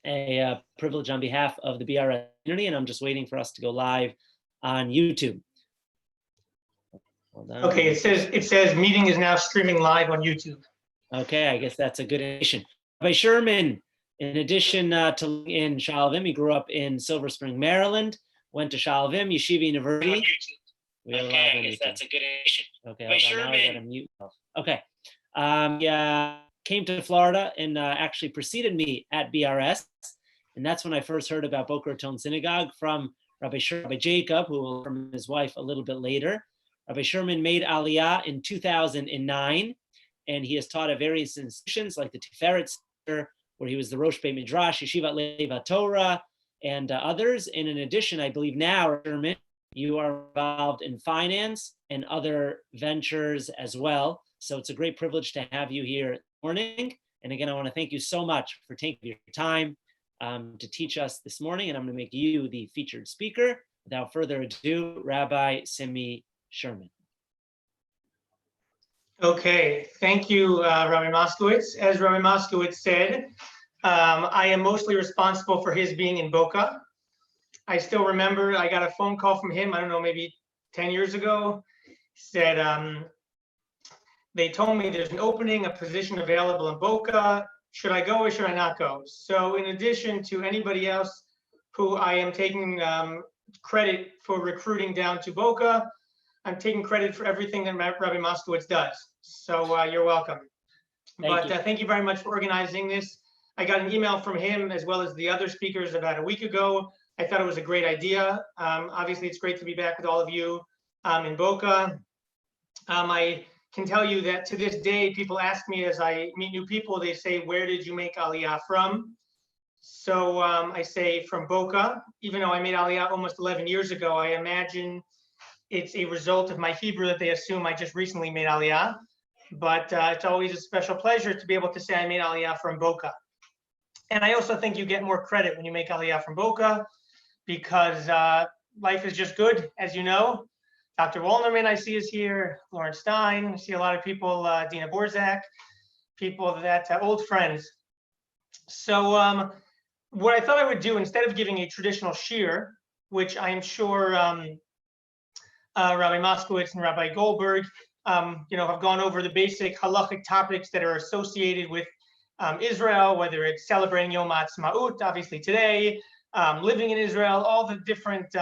a privilege on behalf of the BRS community, and I'm just waiting for us to go live on YouTube. Hold on. Okay, it says meeting is now streaming live on YouTube. Okay, I guess that's a good addition. Rabbi Sherman, in addition to in Shalvim, he grew up in Silver Spring, Maryland, went to Shalvim Yeshiva University. Okay, I guess that's a good addition. Okay, hold on, now I gotta mute. Okay, came to Florida and actually preceded me at BRS, and that's when I first heard about Boca Raton Synagogue from Rabbi Jacob, who will from his wife a little bit later. Rabbi Sherman made Aliyah in 2009, and he has taught at various institutions like the Tiferet Center, where he was the Rosh Beit Midrash, Yeshivat Leva Torah, and others. And in addition, I believe now, Sherman, you are involved in finance and other ventures as well. So it's a great privilege to have you here this morning. And again, I want to thank you so much for taking your time to teach us this morning. And I'm going to make you the featured speaker. Without further ado, Rabbi Simi Sherman. Okay, thank you, Rabbi Moskowitz. As Rabbi Moskowitz said, I am mostly responsible for his being in Boca. I still remember I got a phone call from him, I don't know, maybe 10 years ago. He said, they told me there's an opening, a position available in Boca. Should I go or should I not go? So in addition to anybody else who I am taking credit for recruiting down to Boca, I'm taking credit for everything that Rabbi Moskowitz does. So you're welcome. Thank you very much for organizing this. I got an email from him as well as the other speakers about a week ago. I thought it was a great idea. Obviously, it's great to be back with all of you in Boca. I can tell you that to this day, people ask me as I meet new people, they say, where did you make Aliyah from? So I say from Boca, even though I made Aliyah almost 11 years ago, I imagine it's a result of my Hebrew that they assume I just recently made Aliyah. But it's always a special pleasure to be able to say I made Aliyah from Boca. And I also think you get more credit when you make Aliyah from Boca because life is just good, as you know. Dr. Walnerman, I see, is here. Lawrence Stein. I see a lot of people, Dina Borzak, people that old friends. So what I thought I would do, instead of giving a traditional shir, which I'm sure Rabbi Moskowitz and Rabbi Goldberg, have gone over the basic halachic topics that are associated with Israel, whether it's celebrating Yom HaAtzmaut, obviously today, living in Israel, all the different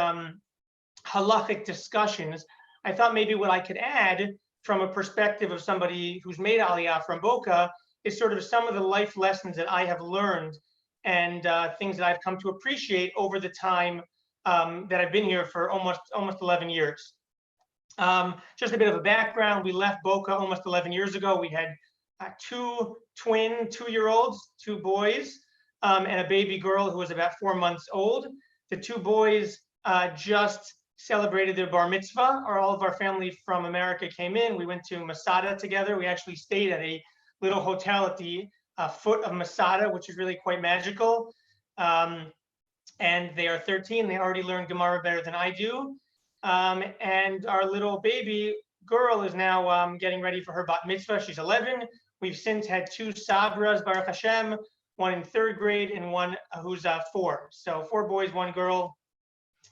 halachic discussions. I thought maybe what I could add from a perspective of somebody who's made Aliyah from Boca is sort of some of the life lessons that I have learned and things that I've come to appreciate over the time that I've been here for almost 11 years. Just a bit of a background. We left Boca almost 11 years ago. We had two twin 2-year-olds, 2 boys, and a baby girl who was about 4 months old. The 2 boys just celebrated their bar mitzvah. All of our family from America came in. We went to Masada together. We actually stayed at a little hotel at the foot of Masada, which is really quite magical. And they are 13. They already learned Gemara better than I do. And our little baby girl is now getting ready for her bat mitzvah. She's 11. We've since had 2 sabras, Baruch Hashem, one in 3rd grade and one who's 4. So 4 boys, 1 girl.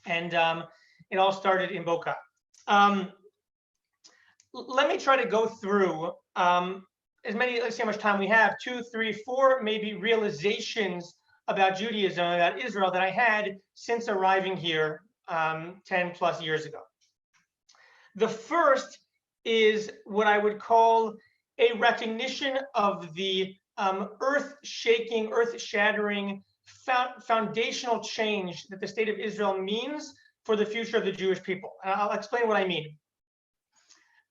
And it all started in Boca. Let me try to go through as many, let's see how much time we have, 2, 3, 4, maybe realizations about Judaism, about Israel that I had since arriving here 10 plus years ago. The first is what I would call a recognition of the earth-shaking, earth-shattering, foundational change that the state of Israel means for the future of the Jewish people. And I'll explain what I mean.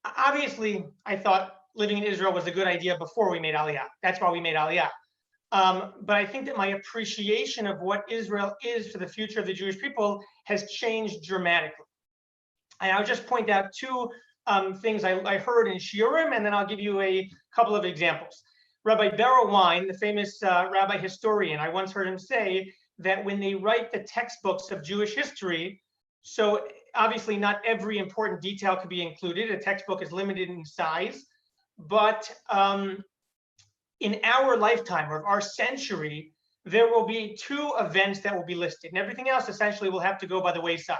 Obviously, I thought living in Israel was a good idea before we made Aliyah. That's why we made Aliyah. But I think that my appreciation of what Israel is for the future of the Jewish people has changed dramatically. And I'll just point out 2 things I heard in Shiurim, and then I'll give you a couple of examples. Rabbi Beryl Wein, the famous rabbi historian, I once heard him say that when they write the textbooks of Jewish history, so obviously not every important detail could be included. A textbook is limited in size, but in our lifetime or our century, there will be two events that will be listed, and everything else essentially will have to go by the wayside.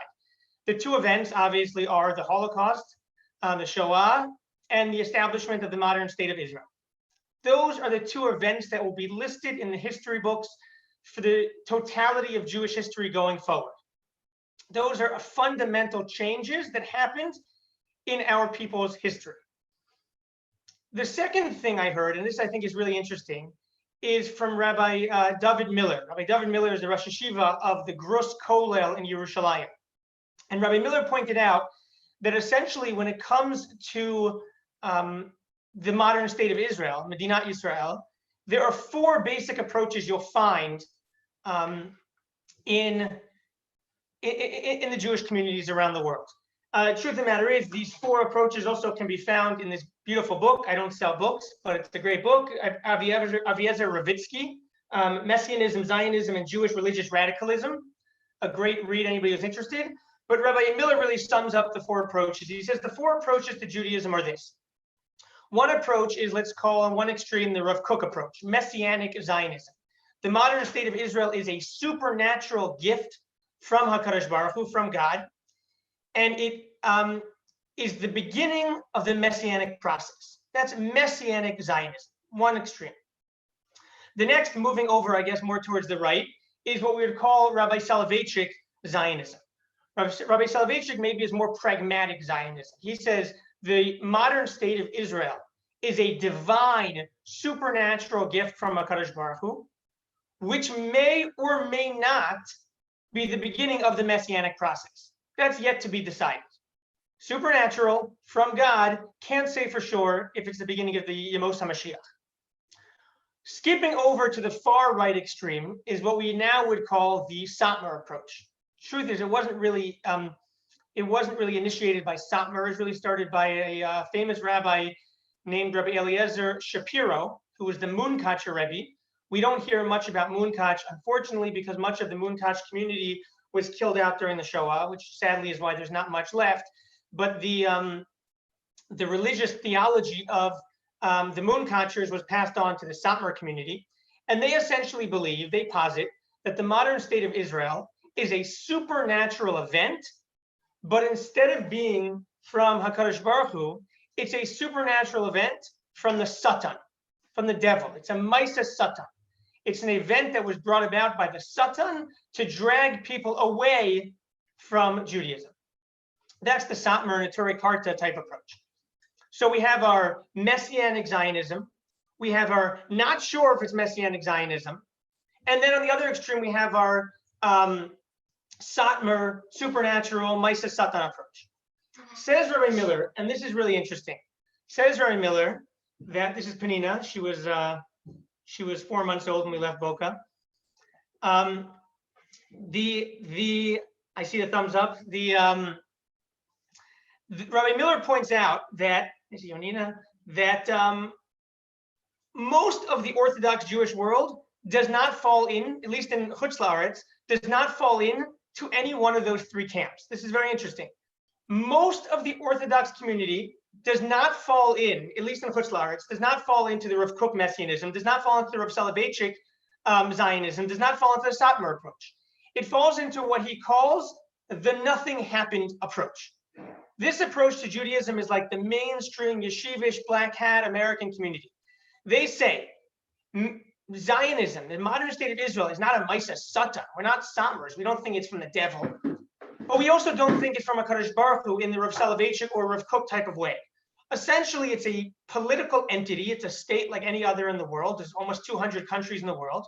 The two events obviously are the Holocaust, the Shoah, and the establishment of the modern state of Israel. Those are the two events that will be listed in the history books for the totality of Jewish history going forward. Those are fundamental changes that happened in our people's history. The second thing I heard, and this I think is really interesting, is from Rabbi David Miller. Rabbi David Miller is the Rosh Hashiva of the Grus Kollel in Yerushalayim. And Rabbi Miller pointed out that essentially when it comes to the modern state of Israel, Medinat Yisrael, there are four basic approaches you'll find in the Jewish communities around the world. Truth of the matter is, these four approaches also can be found in this beautiful book. I don't sell books, but it's a great book. Aviezer Ravitsky, Messianism, Zionism, and Jewish Religious Radicalism. A great read, anybody who's interested. But Rabbi Miller really sums up the four approaches. He says the four approaches to Judaism are this. One approach is, let's call on one extreme, the Rav Kook approach, Messianic Zionism. The modern state of Israel is a supernatural gift from HaKadosh Baruch Hu, from God, and it is the beginning of the Messianic process. That's Messianic Zionism, one extreme. The next, moving over, I guess, more towards the right, is what we would call Rabbi Soloveitchik Zionism. Rabbi Soloveitchik maybe is more pragmatic Zionism. He says the modern state of Israel is a divine, supernatural gift from HaKadosh Baruch Hu, which may or may not be the beginning of the Messianic process. That's yet to be decided. Supernatural from God, can't say for sure if it's the beginning of the Yemos HaMashiach. Skipping over to the far right extreme is what we now would call the Satmar approach. Truth is, it wasn't really initiated by Satmar. It was really started by a famous rabbi named Rabbi Eliezer Shapiro, who was the Munkacher Rebbe. We don't hear much about Munkach, unfortunately, because much of the Munkach community was killed out during the Shoah, which sadly is why there's not much left. But the religious theology of the Munkachers was passed on to the Satmar community, and they essentially believe, they posit, that the modern state of Israel is a supernatural event, but instead of being from HaKadosh Baruch Hu, it's a supernatural event from the Satan, from the devil. It's a Maisa Satan. It's an event that was brought about by the Satan to drag people away from Judaism. That's the Satmar and Torah Karta type approach. So we have our Messianic Zionism. We have our not sure if it's Messianic Zionism. And then on the other extreme, we have our Satmar, supernatural, Maisa Satan approach. Says Rabbi Miller, and this is really interesting. Says Rabbi Miller that this is Penina. She was 4 months old when we left Boca. I see the thumbs up. Rabbi Miller points out that most of the Orthodox Jewish world does not fall in, at least in Chutz La'aretz, does not fall in to any one of those three camps. This is very interesting. Most of the Orthodox community does not fall in, at least in Chutz La'aretz, does not fall into the Rav Kook Messianism, does not fall into the Rav Soloveitchik Zionism, does not fall into the Satmar approach. It falls into what he calls the nothing happened approach. This approach to Judaism is like the mainstream yeshivish black hat American community. They say Zionism, the modern state of Israel, is not a Maisa Satan. We're not Satmars. We don't think it's from the devil. But we also don't think it's from a HaKadosh Baruch Hu in the Rav Soloveitchik or Rav Kook type of way. Essentially, it's a political entity. It's a state like any other in the world. There's almost 200 countries in the world.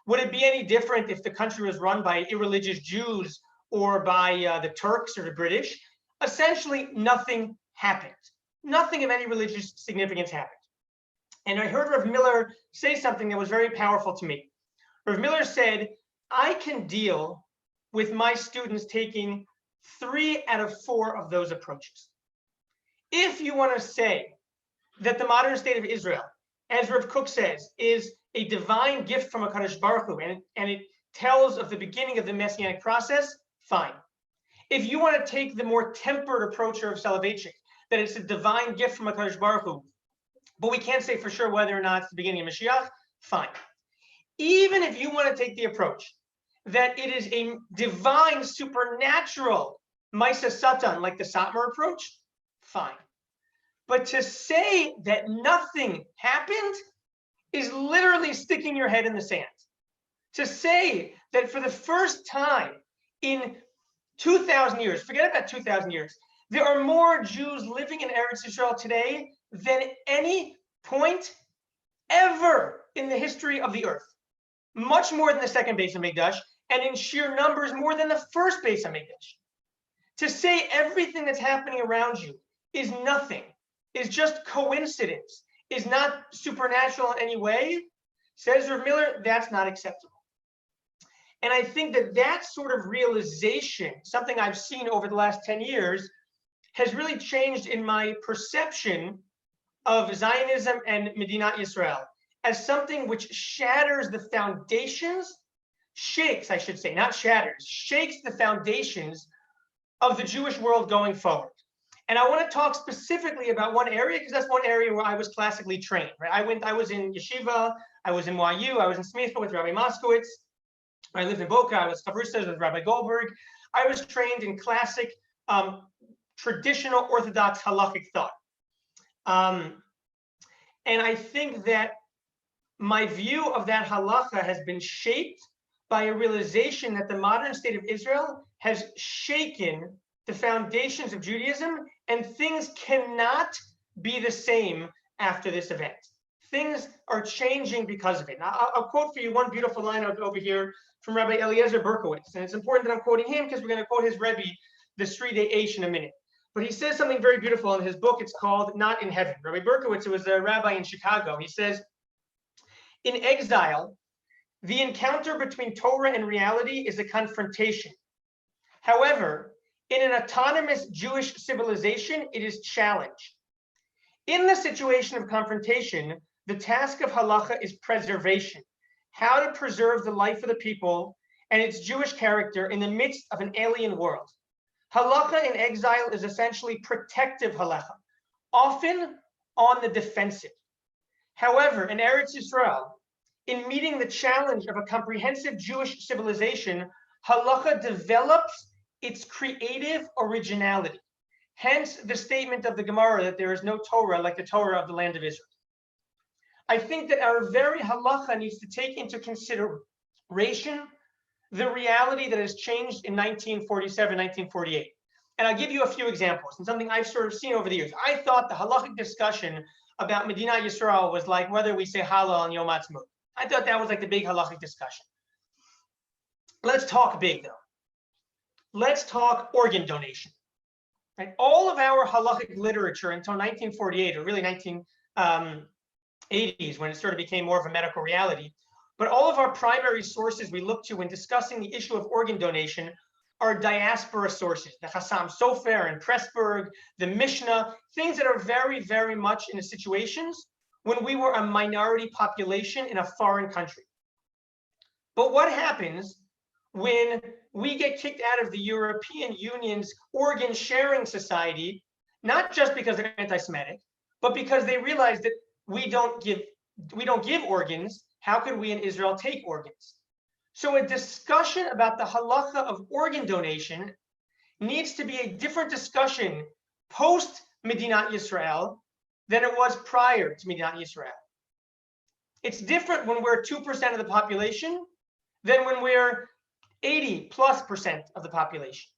Would it be any different if the country was run by irreligious Jews or by the Turks or the British? Essentially, nothing happened. Nothing of any religious significance happened. And I heard Rav Miller say something that was very powerful to me. Rav Miller said, I can deal with my students taking 3 out of 4 of those approaches. If you want to say that the modern state of Israel, as Rav Kook says, is a divine gift from HaKadosh Baruch Hu, and it tells of the beginning of the Messianic process, fine. If you want to take the more tempered approach of Soloveitchik, that it's a divine gift from HaKadosh Baruch Hu, but we can't say for sure whether or not it's the beginning of Mashiach, fine. even if you want to take the approach that it is a divine, supernatural Maisa Satan, like the Satmar approach, fine. But to say that nothing happened is literally sticking your head in the sand. To say that for the first time in 2,000 years, forget about 2,000 years, there are more Jews living in Eretz Yisrael today than any point ever in the history of the earth. Much more than the second Beis HaMikdash, and in sheer numbers more than the first Beis HaMikdash. To say everything that's happening around you is nothing, is just coincidence, is not supernatural in any way, says Rav Miller, that's not acceptable. And I think that that sort of realization, something I've seen over the last 10 years, has really changed in my perception of Zionism and Medinat Yisrael as something which shatters the foundations, shakes, I should say, not shatters, shakes the foundations of the Jewish world going forward. And I want to talk specifically about one area, because that's one area where I was classically trained, right? I was in yeshiva, I was in YU, I was in Shemitah with Rabbi Moskowitz. I lived in Boca, I was Kavrustas with Rabbi Goldberg. I was trained in classic, traditional Orthodox halachic thought. And I think that my view of that halacha has been shaped by a realization that the modern state of Israel has shaken the foundations of Judaism, and things cannot be the same after this event. Things are changing because of it. Now, I'll quote for you one beautiful line over here from Rabbi Eliezer Berkowitz, and it's important that I'm quoting him because we're going to quote his Rebbe, the Sridei Eish, in a minute. But he says something very beautiful in his book. It's called Not in Heaven. Rabbi Berkowitz, who was a rabbi in Chicago, he says, in exile, the encounter between Torah and reality is a confrontation. However, in an autonomous Jewish civilization, it is challenge. In the situation of confrontation, the task of halacha is preservation, how to preserve the life of the people and its Jewish character in the midst of an alien world. Halacha in exile is essentially protective halacha, often on the defensive. However, in Eretz Yisrael, in meeting the challenge of a comprehensive Jewish civilization, halacha develops its creative originality. Hence the statement of the Gemara that there is no Torah like the Torah of the land of Israel. I think that our very halacha needs to take into consideration the reality that has changed in 1947, 1948. And I'll give you a few examples and something I've sort of seen over the years. I thought the halachic discussion about Medinat Yisrael was like whether we say Hallel on Yom Ha'atzmaut. I thought that was like the big halachic discussion. Let's talk big though. Let's talk organ donation. Right? All of our halachic literature until 1948, or really 1980s, when it sort of became more of a medical reality, but all of our primary sources we look to when discussing the issue of organ donation are diaspora sources, the Chassam Sofer and Pressburg, the Mishnah, things that are very, very much in the situations when we were a minority population in a foreign country. But what happens when we get kicked out of the European Union's organ sharing society, not just because they're anti-Semitic, but because they realize that we don't give organs? How could we in Israel take organs? So a discussion about the halacha of organ donation needs to be a different discussion post Medinat Yisrael than it was prior to Medinat Yisrael. It's different when we're 2% of the population than when we're 80+% of the population.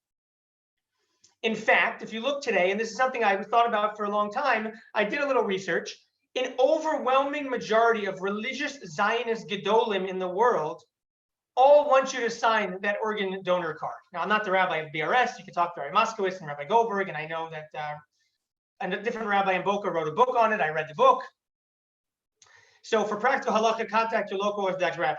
In fact, if you look today, and this is something I've thought about for a long time, I did a little research. An overwhelming majority of religious Zionist Gedolim in the world all want you to sign that organ donor card. Now, I'm not the rabbi of BRS. You can talk to Rabbi Moskowitz and Rabbi Goldberg, and I know that a different rabbi in Boca wrote a book on it. I read the book. So for practical halacha, contact your local Orthodox rabbi.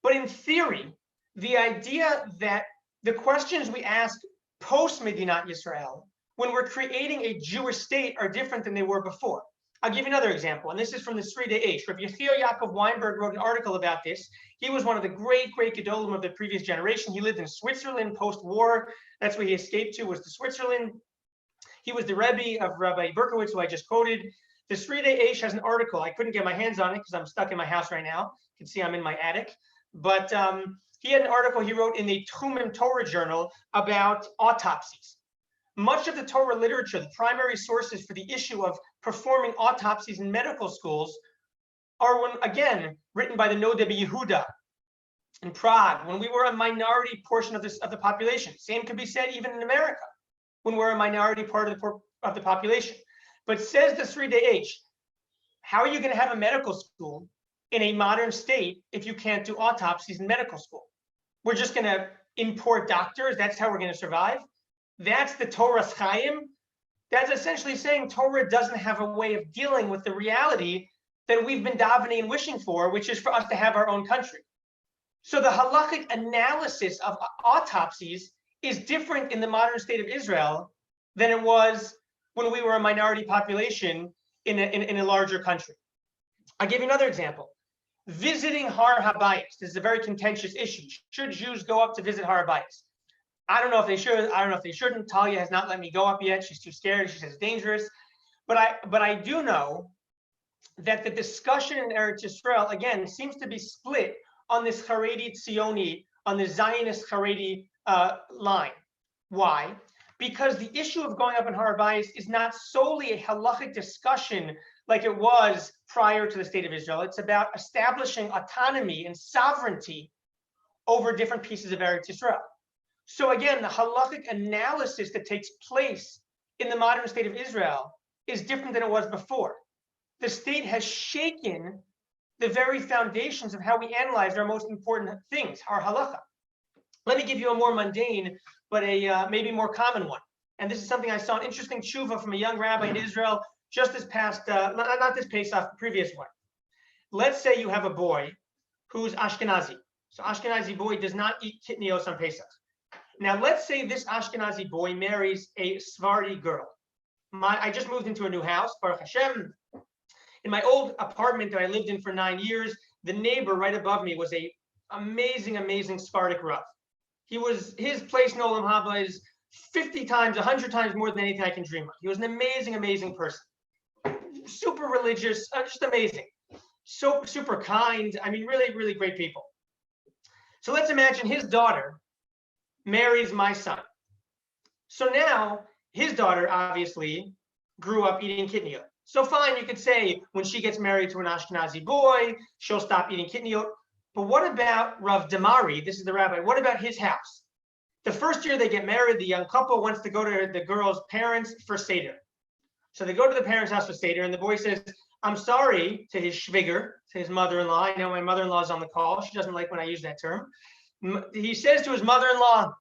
But in theory, the idea that the questions we ask post Medinat Yisrael, when we're creating a Jewish state, are different than they were before. I'll give you another example, and this is from the Sridei Eish. Rabbi Yechiel Yaakov Weinberg wrote an article about this. He was one of the great Gedolim of the previous generation. He lived in Switzerland post-war. That's where he escaped to, was to Switzerland. He was the Rebbe of Rabbi Berkowitz, who I just quoted. The Sridei Eish has an article. I couldn't get my hands on it because I'm stuck in my house right now. You can see I'm in my attic. But he had an article he wrote in the Tchumim Torah journal about autopsies. Much of the Torah literature, the primary sources for the issue of performing autopsies in medical schools are, again, written by the Nodeh Yehuda in Prague, when we were a minority portion of the population. Same could be said even in America, when we're a minority part of the population. But says the Sridei H, how are you going to have a medical school in a modern state if you can't do autopsies in medical school? We're just going to import doctors. That's how we're going to survive. That's the Torah's Chaim. That's essentially saying Torah doesn't have a way of dealing with the reality that we've been davening and wishing for, which is for us to have our own country. So the halachic analysis of autopsies is different in the modern state of Israel than it was when we were a minority population in a larger country. I'll give you another example. Visiting Har HaBayis. This is a very contentious issue. Should Jews go up to visit Har HaBayis? I don't know if they should. I don't know if they shouldn't. Talia has not let me go up yet. She's too scared. She says it's dangerous. But I do know that the discussion in Eretz Yisrael, again, seems to be split on this Haredi Tzioni, on the Zionist Haredi line. Why? Because the issue of going up in Har HaBayis is not solely a halachic discussion like it was prior to the state of Israel. It's about establishing autonomy and sovereignty over different pieces of Eretz Yisrael. So again, the halachic analysis that takes place in the modern state of Israel is different than it was before. The state has shaken the very foundations of how we analyze our most important things, our halacha. Let me give you a more mundane, but a maybe more common one. And this is something I saw an interesting tshuva from a young rabbi in Israel just this past, not this Pesach, the previous one. Let's say you have a boy who's Ashkenazi. So Ashkenazi boy does not eat kitnios on Pesach. Now let's say this Ashkenazi boy marries a Sephardi girl. I just moved into a new house, Baruch Hashem. In my old apartment that I lived in for 9 years, the neighbor right above me was a amazing Sephardic Rav. His place in Olam Haba is 50 times, 100 times more than anything I can dream of. He was an amazing person. Super religious, just amazing. So super kind. I mean, really great people. So let's imagine his daughter marries my son. So now his daughter obviously grew up eating kitniyot. So fine, you could say when she gets married to an Ashkenazi boy, she'll stop eating kitniyot. But what about Rav Damari? This is the rabbi. What about his house? The first year they get married, the young couple wants to go to the girl's parents for Seder. So they go to the parents' house for Seder, and the boy says, I'm sorry, to his shviger, to his mother-in-law. I know my mother-in-law's on the call. She doesn't like when I use that term. He says to his mother-in-law,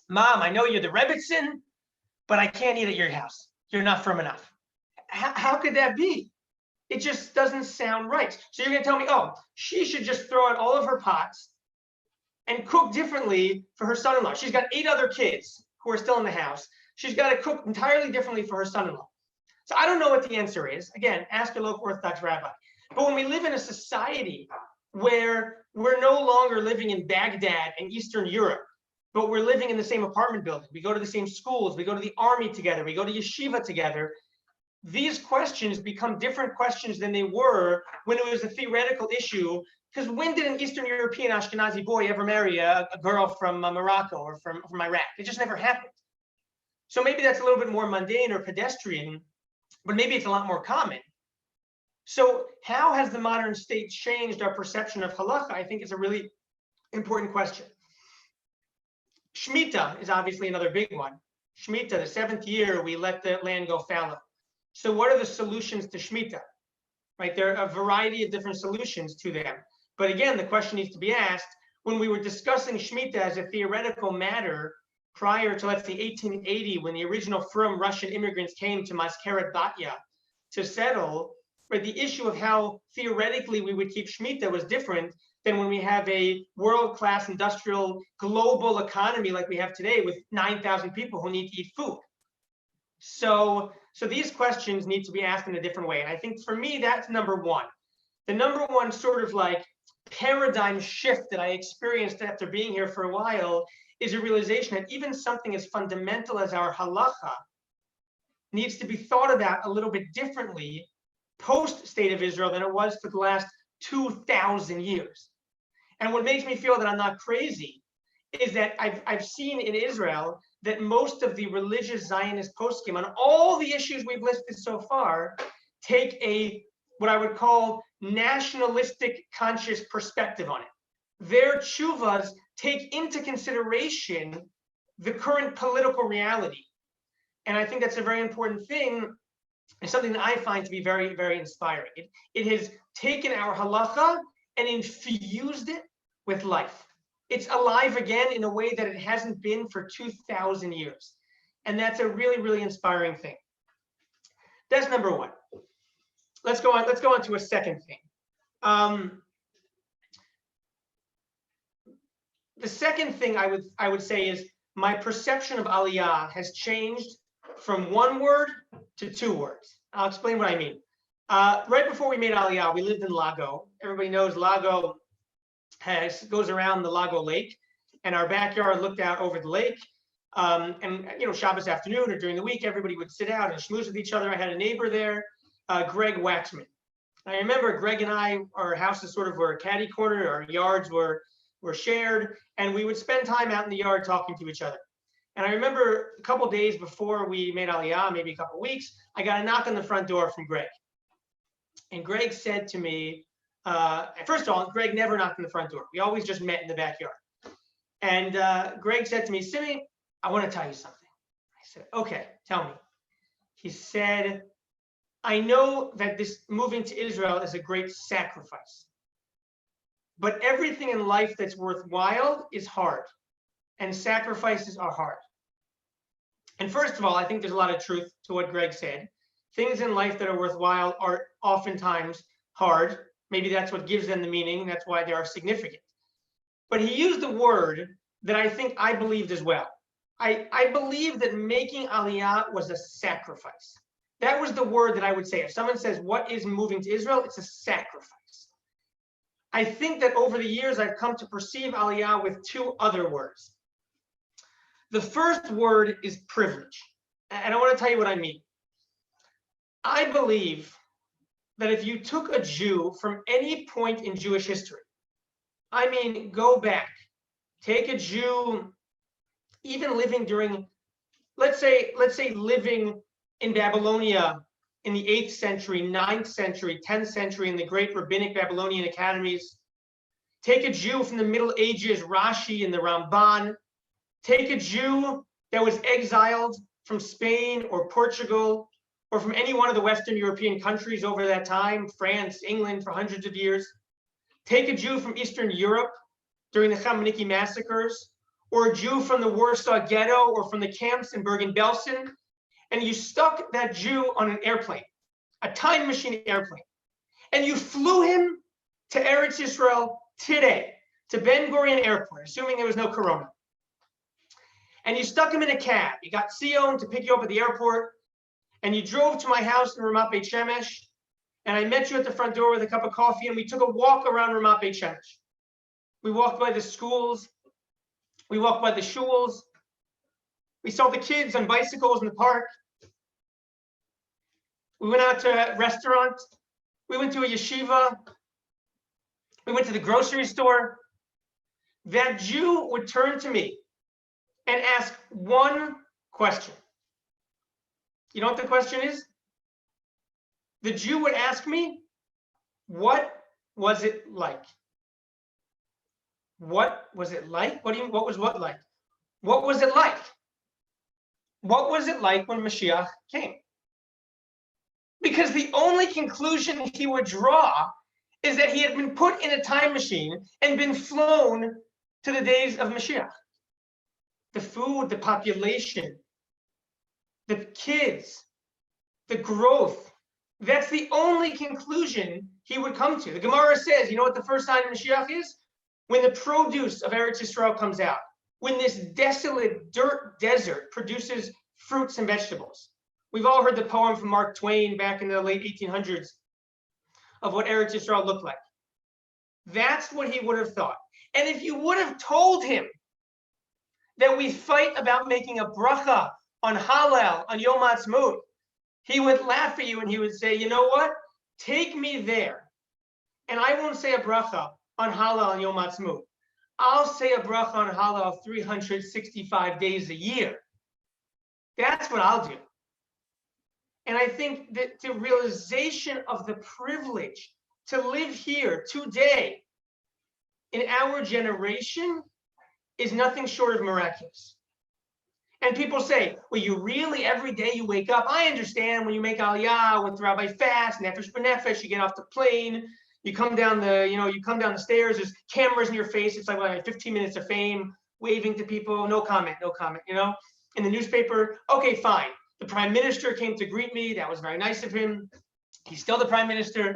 Mom, I know you're the Rebbitzin, but I can't eat at your house. You're not firm enough. How could that be? It just doesn't sound right. So you're going to tell me, oh, she should just throw out all of her pots and cook differently for her son-in-law. She's got 8 other kids who are still in the house. She's got to cook entirely differently for her son-in-law. So I don't know what the answer is. Again, ask a local Orthodox rabbi. But when we live in a society where we're no longer living in Baghdad and Eastern Europe, but we're living in the same apartment building, we go to the same schools, we go to the army together, we go to yeshiva together, these questions become different questions than they were when it was a theoretical issue. Because when did an Eastern European Ashkenazi boy ever marry a girl from Morocco or from Iraq? It just never happened. So maybe that's a little bit more mundane or pedestrian, but maybe it's a lot more common. So how has the modern state changed our perception of halacha? I think it's a really important question. Shemitah is obviously another big one. Shemitah, the 7th year, we let the land go fallow. So what are the solutions to Shemitah? Right, there are a variety of different solutions to them. But again, the question needs to be asked, when we were discussing Shemitah as a theoretical matter prior to, let's say, 1880, when the original from Russian immigrants came to Maskeret Batya to settle, right, the issue of how theoretically we would keep Shemitah was different than when we have a world-class industrial global economy like we have today with 9,000 people who need to eat food. So these questions need to be asked in a different way. And I think for me, that's number one. The number one sort of like paradigm shift that I experienced after being here for a while is a realization that even something as fundamental as our halacha needs to be thought about a little bit differently post State of Israel than it was for the last 2,000 years. And what makes me feel that I'm not crazy is that I've seen in Israel that most of the religious Zionist poskim on all the issues we've listed so far take a, what I would call, nationalistic conscious perspective on it. Their tshuvas take into consideration the current political reality. And I think that's a very important thing, and something that I find to be very, very inspiring. It has taken our halacha and infused it with life. It's alive again in a way that it hasn't been for 2,000 years. And that's a really, really inspiring thing. That's number one. Let's go on to a second thing. The second thing I would say is my perception of Aliyah has changed from one word to two words. I'll explain what I mean. Right before we made Aliyah, we lived in Lago. Everybody knows Lago goes around the Lago Lake, and our backyard looked out over the lake. And Shabbos afternoon or during the week, everybody would sit out and schmooze with each other. I had a neighbor there, Greg Waxman. I remember Greg and I, our houses sort of were a catty corner, our yards were shared, and we would spend time out in the yard talking to each other. And I remember a couple days before we made Aliyah, maybe a couple weeks, I got a knock on the front door from Greg. And Greg said to me, first of all, Greg never knocked on the front door. We always just met in the backyard. And Greg said to me, Simi, I want to tell you something. I said, okay, tell me. He said, I know that this moving to Israel is a great sacrifice, but everything in life that's worthwhile is hard, and sacrifices are hard. And first of all, I think there's a lot of truth to what Greg said. Things in life that are worthwhile are oftentimes hard. Maybe that's what gives them the meaning. That's why they are significant. But he used a word that I think I believed as well. I believe that making Aliyah was a sacrifice. That was the word that I would say. If someone says, what is moving to Israel? It's a sacrifice. I think that over the years, I've come to perceive Aliyah with two other words. The first word is privilege. And I want to tell you what I mean. I believe that if you took a Jew from any point in Jewish history, I mean, go back, take a Jew, even living during, let's say living in Babylonia in the 8th century, 9th century, 10th century, in the great rabbinic Babylonian academies. Take a Jew from the Middle Ages, Rashi and the Ramban. Take a Jew that was exiled from Spain or Portugal or from any one of the Western European countries over that time, France, England, for hundreds of years. Take a Jew from Eastern Europe during the Chmielnicki massacres, or a Jew from the Warsaw Ghetto or from the camps in Bergen-Belsen, and you stuck that Jew on an airplane, a time machine airplane, and you flew him to Eretz Yisrael today, to Ben Gurion Airport, assuming there was no corona. And you stuck him in a cab. You got Sion to pick you up at the airport, and you drove to my house in Ramat Beit Shemesh, and I met you at the front door with a cup of coffee, and we took a walk around Ramat Beit Shemesh. We walked by the schools. We walked by the shuls. We saw the kids on bicycles in the park. We went out to a restaurant. We went to a yeshiva. We went to the grocery store. That Jew would turn to me and ask one question. You know what the question is? The Jew would ask me, what was it like? What was it like? What do you mean, what was what like? What was it like? What was it like when Mashiach came? Because the only conclusion he would draw is that he had been put in a time machine and been flown to the days of Mashiach. The food, the population, the kids, the growth, that's the only conclusion he would come to. The Gemara says, you know what the first sign of Mashiach is? When the produce of Eretz Yisrael comes out, when this desolate dirt desert produces fruits and vegetables. We've all heard the poem from Mark Twain back in the late 1800s of what Eretz Yisrael looked like. That's what he would have thought. And if you would have told him that we fight about making a bracha on Hallel, on Yom Ha'atzmaut, he would laugh at you and he would say, you know what? Take me there And I won't say a bracha on Hallel on Yom Ha'atzmaut. I'll say a bracha on Hallel 365 days a year. That's what I'll do. And I think that the realization of the privilege to live here today in our generation is nothing short of miraculous. And people say, well, you really, every day you wake up, I understand when you make Aliyah with Rabbi fast, nefesh b'nefesh, you get off the plane, you come down the stairs, there's cameras in your face, it's like 15 minutes of fame, waving to people, no comment, in the newspaper, okay, fine. The prime minister came to greet me, that was very nice of him. He's still the prime minister.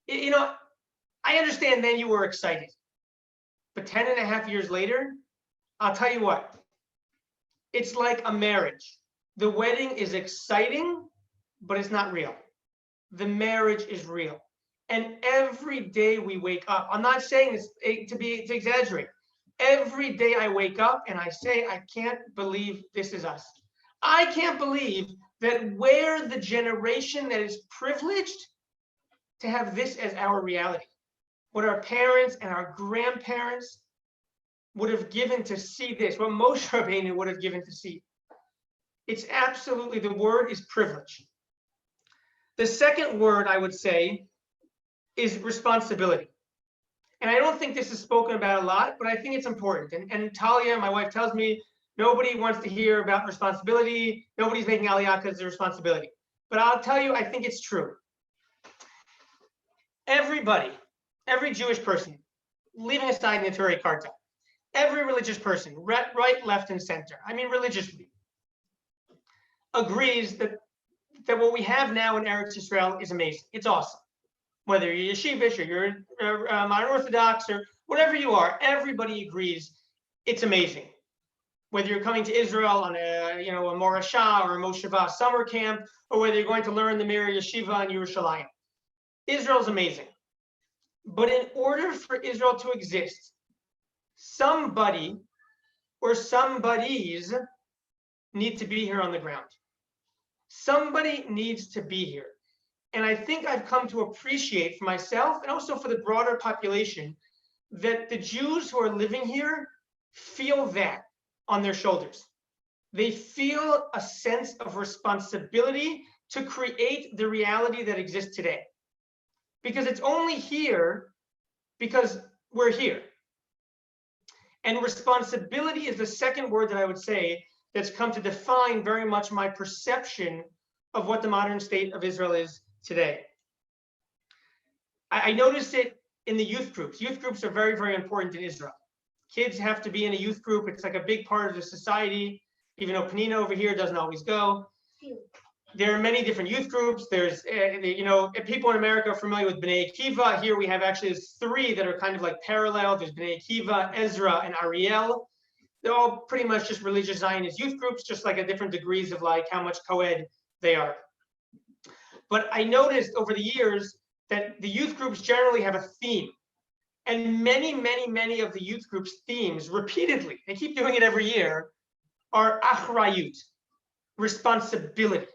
I understand then you were excited. But 10 and a half years later, I'll tell you what, it's like a marriage. The wedding is exciting, but it's not real. The marriage is real. And every day we wake up, I'm not saying this to exaggerate. Every day I wake up and I say, I can't believe this is us. I can't believe that we're the generation that is privileged to have this as our reality. What our parents and our grandparents would have given to see this, what Moshe Rabbeinu would have given to see. It's absolutely, the word is privilege. The second word I would say is responsibility. And I don't think this is spoken about a lot, but I think it's important. And Talia, my wife, tells me nobody wants to hear about responsibility. Nobody's making Aliyah because of responsibility. But I'll tell you, I think it's true. Everybody, every Jewish person, leaving aside Neturei Karta, every religious person, right, left, and center, I mean religiously, agrees that what we have now in Eretz Yisrael is amazing. It's awesome. Whether you're yeshivish or you're modern Orthodox or whatever you are, everybody agrees it's amazing. Whether you're coming to Israel on a Morashah or a Mosheva summer camp, or whether you're going to learn the Mir Yeshiva in Yerushalayim, Israel's amazing. But in order for Israel to exist, somebody or somebodies need to be here on the ground. Somebody needs to be here. And I think I've come to appreciate for myself and also for the broader population that the Jews who are living here feel that on their shoulders. They feel a sense of responsibility to create the reality that exists today. Because it's only here because we're here. And responsibility is the second word that I would say that's come to define very much my perception of what the modern state of Israel is today. I noticed it in the youth groups. Youth groups are very, very important in Israel. Kids have to be in a youth group. It's like a big part of the society, even though Panina over here doesn't always go. There are many different youth groups. There's, if people in America are familiar with Bnei Akiva. Here we have actually three that are kind of like parallel. There's Bnei Akiva, Ezra, and Ariel. They're all pretty much just religious Zionist youth groups, just like at different degrees of like how much co-ed they are. But I noticed over the years that the youth groups generally have a theme. And many, many, many of the youth groups' themes repeatedly, they keep doing it every year, are achrayut, responsibility.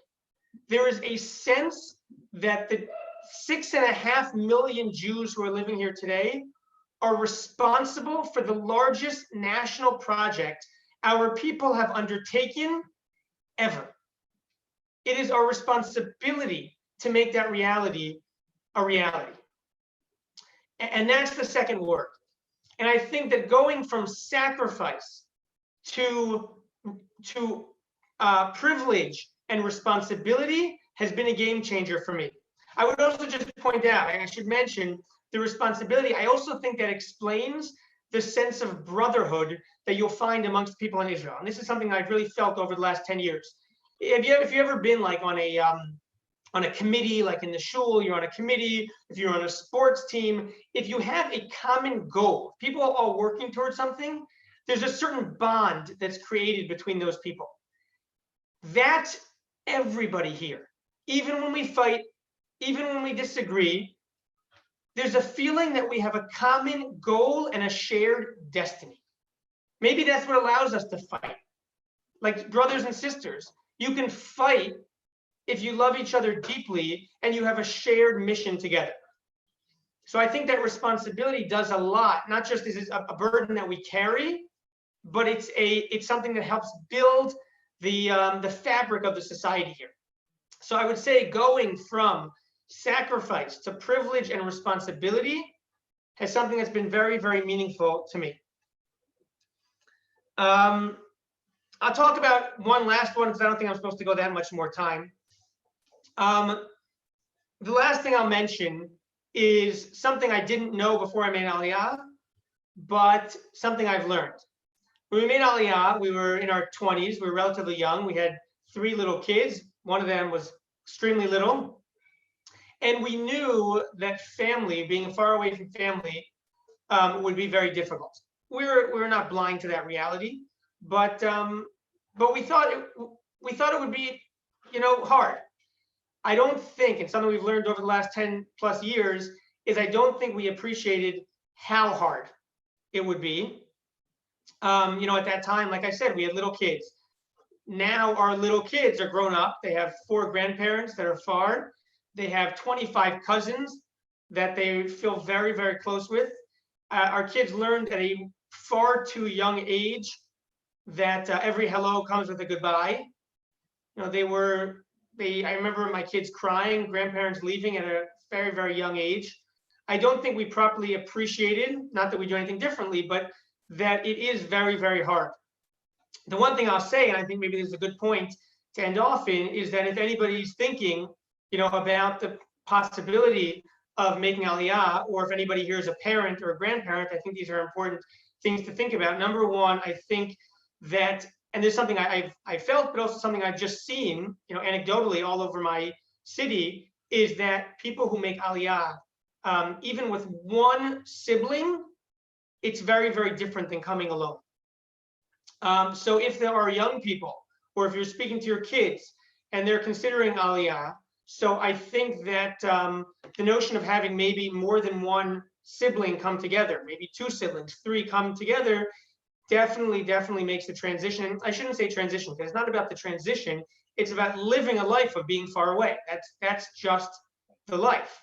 There is a sense that the 6.5 million Jews who are living here today are responsible for the largest national project our people have undertaken ever. It is our responsibility to make that reality a reality. And that's the second word. And I think that going from sacrifice to privilege and responsibility has been a game changer for me. I would also just point out, I should mention the responsibility. I also think that explains the sense of brotherhood that you'll find amongst people in Israel. And this is something I've really felt over the last 10 years. If you ever been like on a committee, like in the shul, you're on a committee, if you're on a sports team, if you have a common goal, people are all working towards something, there's a certain bond that's created between those people. That's everybody here. Even when we fight, even when we disagree, there's a feeling that we have a common goal and a shared destiny. Maybe that's what allows us to fight. Like brothers and sisters, you can fight if you love each other deeply and you have a shared mission together. So I think that responsibility does a lot, not just is it a burden that we carry, but it's something that helps build the fabric of the society here. So I would say going from sacrifice to privilege and responsibility has something that's been very, very meaningful to me. I'll talk about one last one because I don't think I'm supposed to go that much more time. The last thing I'll mention is something I didn't know before I made Aliyah, but something I've learned. When we made Aliyah, we were in our 20s. We were relatively young. We had 3 little kids. One of them was extremely little. And we knew that family, being far away from family, would be very difficult. We were not blind to that reality, but we thought it would be, hard. I don't think, and something we've learned over the last 10 plus years, is I don't think we appreciated how hard it would be. At that time, like I said, we had little kids. Now our little kids are grown up. They have 4 grandparents that are far. They have 25 cousins that they feel very, very close with. Our kids learned at a far too young age that every hello comes with a goodbye. I remember my kids crying, grandparents leaving at a very, very young age. I don't think we properly appreciated, not that we do anything differently, but that it is very, very hard. The one thing I'll say, and I think maybe this is a good point to end off in, is that if anybody's thinking, about the possibility of making Aliyah, or if anybody here is a parent or a grandparent, I think these are important things to think about. Number one, I think that, and there's something I felt, but also something I've just seen, anecdotally all over my city, is that people who make Aliyah, even with one sibling, it's very, very different than coming alone. So if there are young people, or if you're speaking to your kids and they're considering Aliyah, so I think that the notion of having maybe more than one sibling come together, maybe 2 siblings, 3 come together, definitely makes the transition. I shouldn't say transition, because it's not about the transition. It's about living a life of being far away. That's just the life.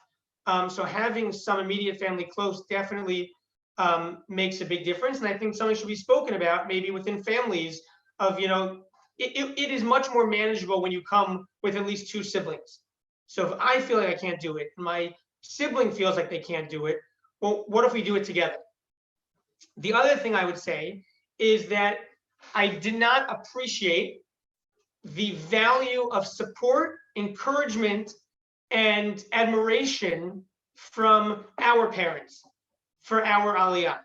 So having some immediate family close definitely makes a big difference. And I think something should be spoken about maybe within families of, it is much more manageable when you come with at least 2 siblings. So if I feel like I can't do it, my sibling feels like they can't do it, well, what if we do it together? The other thing I would say is that I did not appreciate the value of support, encouragement, and admiration from our parents for our Aliyah.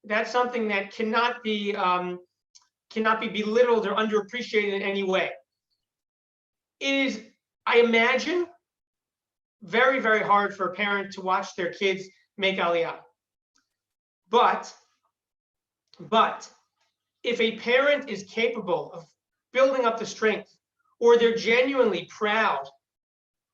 That's something that cannot be belittled or underappreciated in any way. It is, I imagine, very, very hard for a parent to watch their kids make Aliyah. But if a parent is capable of building up the strength, or they're genuinely proud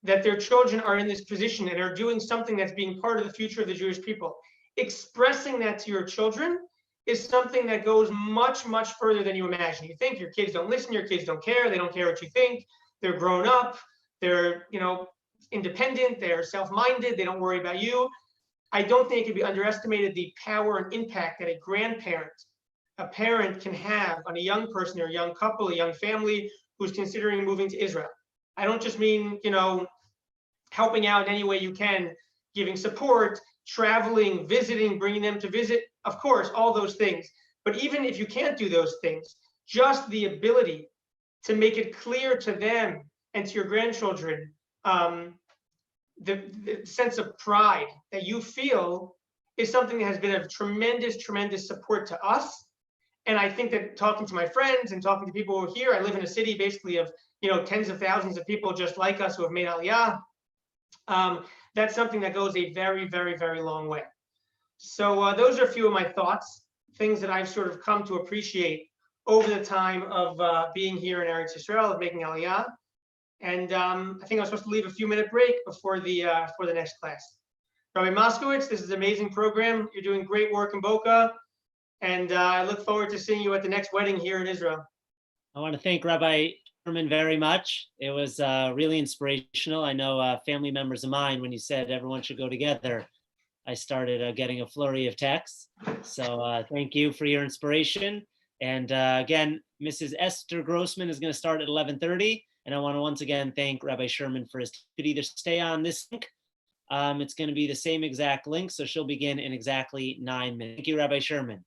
that their children are in this position and are doing something that's being part of the future of the Jewish people, expressing that to your children is something that goes much, much further than you imagine. You think your kids don't listen, your kids don't care, they don't care what you think, they're grown up, they're independent, they're self-minded, they don't worry about you. I don't think it can be underestimated the power and impact that a parent can have on a young person or a young couple, a young family who's considering moving to Israel. I don't just mean, helping out in any way you can, giving support, traveling, visiting, bringing them to visit, of course, all those things. But even if you can't do those things, just the ability to make it clear to them and to your grandchildren, the sense of pride that you feel is something that has been of tremendous, tremendous support to us. And I think that talking to my friends and talking to people who are here, I live in a city basically of, tens of thousands of people just like us who have made Aliyah. That's something that goes a very, very, very long way. So those are a few of my thoughts, things that I've sort of come to appreciate over the time of being here in Eretz Yisrael, of making Aliyah. And I think I was supposed to leave a few-minute break before the next class. Rabbi Moskowitz, this is an amazing program. You're doing great work in Boca. And I look forward to seeing you at the next wedding here in Israel. I want to thank Rabbi Sherman very much. It was really inspirational. I know family members of mine, when you said everyone should go together, I started getting a flurry of texts. So thank you for your inspiration. And again, Mrs. Esther Grossman is going to start at 11:30. And I want to once again thank Rabbi Sherman for his. Could either stay on this link. It's going to be the same exact link, so she'll begin in exactly 9 minutes. Thank you, Rabbi Sherman.